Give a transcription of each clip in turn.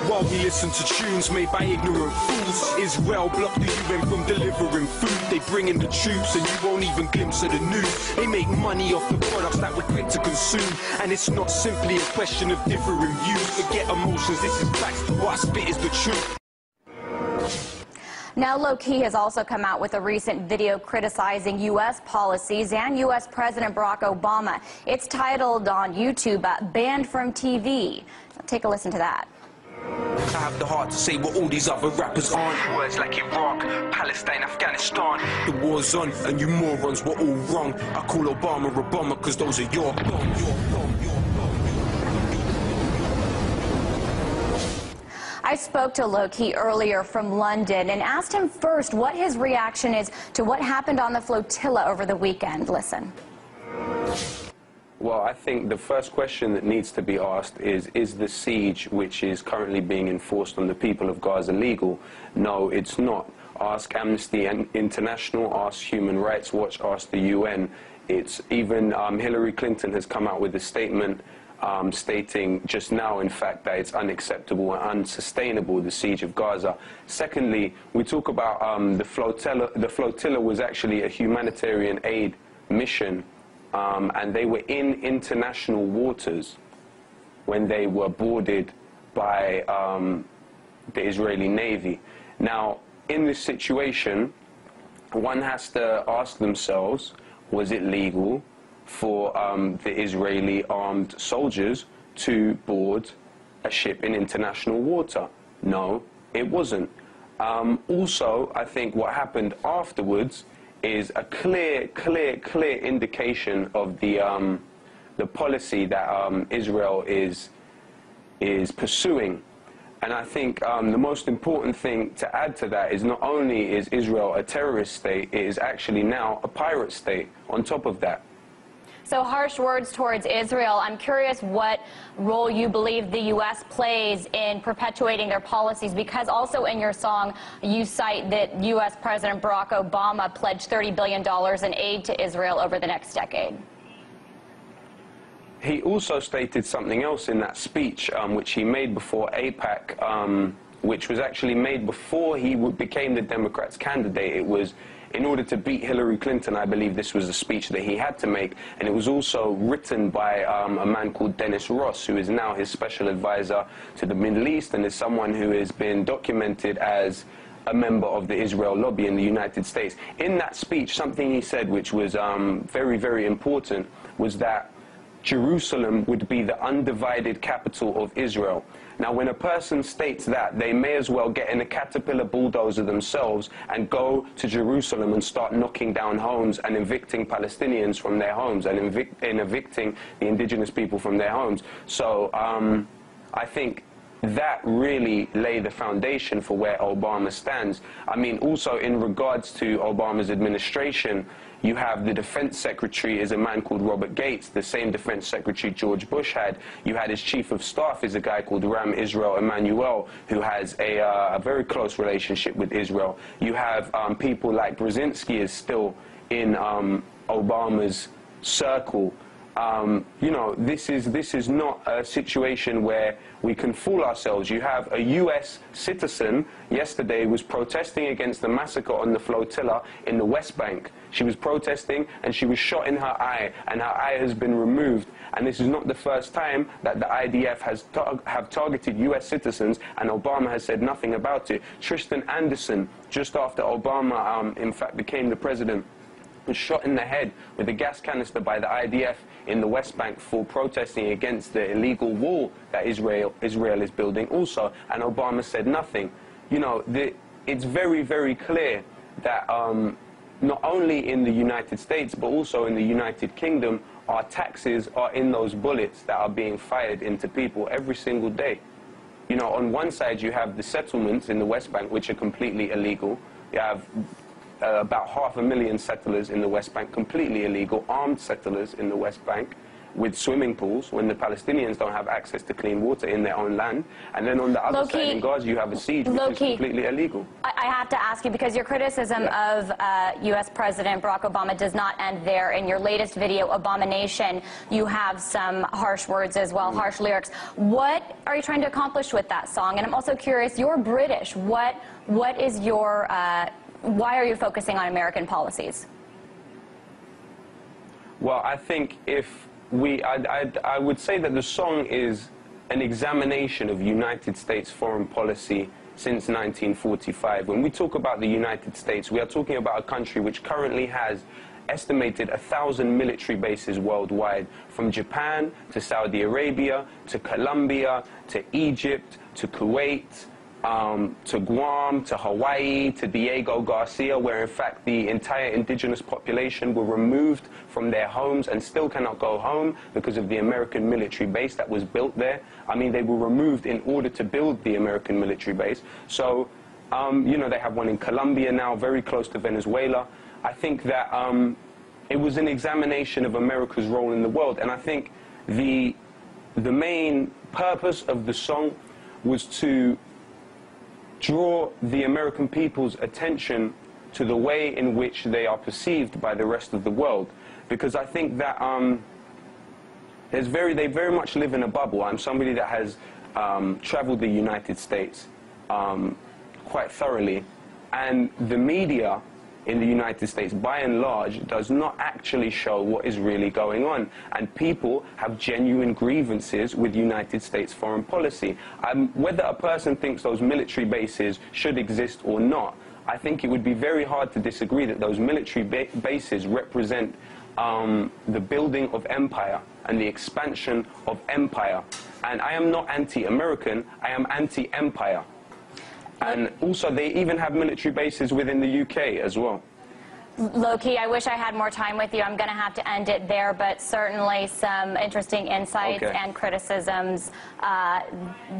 while we listen to tunes made by ignorant fools. Israel blocked the UN from delivering food. They bring in the troops and you won't even glimpse of the news. They make money off the products that we're quick to consume. And it's not simply a question of differing views. Forget emotions, this is facts. What I spit is the truth. Now, Lowkey has also come out with a recent video criticizing U.S. policies and U.S. President Barack Obama. It's titled on YouTube, Banned from TV. Take a listen to that. I have the heart to say what all these other rappers aren't. Words like Iraq, Palestine, Afghanistan. The war's on and you morons were all wrong. I call Obama a bomber because those are your I spoke to Lowkey earlier from London and asked him first what his reaction is to what happened on the flotilla over the weekend. Listen. Well, I think the first question that needs to be asked is the siege which is currently being enforced on the people of Gaza legal? No, it's not. Ask Amnesty International, ask Human Rights Watch, ask the UN. It's even Hillary Clinton has come out with a statement stating just now, in fact, that it's unacceptable and unsustainable, the siege of Gaza. Secondly, we talk about the flotilla. The flotilla was actually a humanitarian aid mission, and they were in international waters when they were boarded by the Israeli Navy. Now, in this situation, one has to ask themselves, was it legal for the Israeli armed soldiers to board a ship in international water? No, it wasn't. Also, I think what happened afterwards is a clear indication of the policy that Israel is pursuing. And I think the most important thing to add to that is not only is Israel a terrorist state, it is actually now a pirate state on top of that. So harsh words towards Israel. I'm curious what role you believe the U.S. plays in perpetuating their policies, because also in your song you cite that U.S. President Barack Obama pledged $30 billion in aid to Israel over the next decade. He also stated something else in that speech, which he made before AIPAC, which was actually made before he became the Democrats' candidate. It was in order to beat Hillary Clinton. I believe this was a speech that he had to make, and it was also written by a man called Dennis Ross, who is now his special advisor to the Middle East and is someone who has been documented as a member of the Israel lobby in the United States. In that speech, something he said which was very, very important was that Jerusalem would be the undivided capital of Israel. Now, when a person states that, they may as well get in a caterpillar bulldozer themselves and go to Jerusalem and start knocking down homes and evicting Palestinians from their homes and evicting the indigenous people from their homes. So I think that really lay the foundation for where Obama stands. I mean, also in regards to Obama's administration, you have the defense secretary is a man called Robert Gates, the same defense secretary George Bush had. You had his chief of staff is a guy called Ram Israel Emanuel, who has a very close relationship with Israel. You have people like Brzezinski is still in Obama's circle. You know, this is not a situation where we can fool ourselves. You have a U.S. citizen yesterday was protesting against the massacre on the flotilla in the West Bank. She was protesting and she was shot in her eye, and her eye has been removed. And this is not the first time that the IDF have targeted U.S. citizens, and Obama has said nothing about it. Tristan Anderson, just after Obama, in fact, became the president, was shot in the head with a gas canister by the IDF in the West Bank for protesting against the illegal wall that Israel is building also, and Obama said nothing. You know, it's very, very clear that not only in the United States but also in the United Kingdom, our taxes are in those bullets that are being fired into people every single day. You know, on one side you have the settlements in the West Bank, which are completely illegal. You have about 500,000 settlers in the West Bank, completely illegal, armed settlers in the West Bank. with swimming pools when the Palestinians don't have access to clean water in their own land. And then on the other side in Gaza, you have a siege, which is completely illegal. I have to ask you, because your criticism of U.S. President Barack Obama does not end there. In your latest video, Abomination, you have some harsh words as well, harsh lyrics. What are you trying to accomplish with that song? And I'm also curious, you're British. What is your, why are you focusing on American policies? Well, I think I would say that the song is an examination of United States foreign policy since 1945. When we talk about the United States, we are talking about a country which currently has estimated 1,000 military bases worldwide, from Japan to Saudi Arabia to Colombia to Egypt to Kuwait, to Guam, to Hawaii, to Diego Garcia, where in fact the entire indigenous population were removed from their homes and still cannot go home because of the American military base that was built there. I mean, they were removed in order to build the American military base. So, you know, they have one in Colombia now, very close to Venezuela. I think that it was an examination of America's role in the world, and I think the main purpose of the song was to draw the American people's attention to the way in which they are perceived by the rest of the world. Because I think that they very much live in a bubble. I'm somebody that has traveled the United States quite thoroughly, and the media in the United States, by and large, does not actually show what is really going on. And people have genuine grievances with United States foreign policy. Whether a person thinks those military bases should exist or not, I think it would be very hard to disagree that those military bases represent the building of empire and the expansion of empire. And I am not anti-American, I am anti-empire. And also, they even have military bases within the UK as well. Lowkey, I wish I had more time with you. I'm going to have to end it there, but certainly some interesting insights and criticisms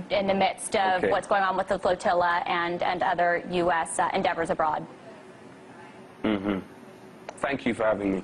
in the midst of what's going on with the flotilla and other U.S. endeavors abroad. Thank you for having me.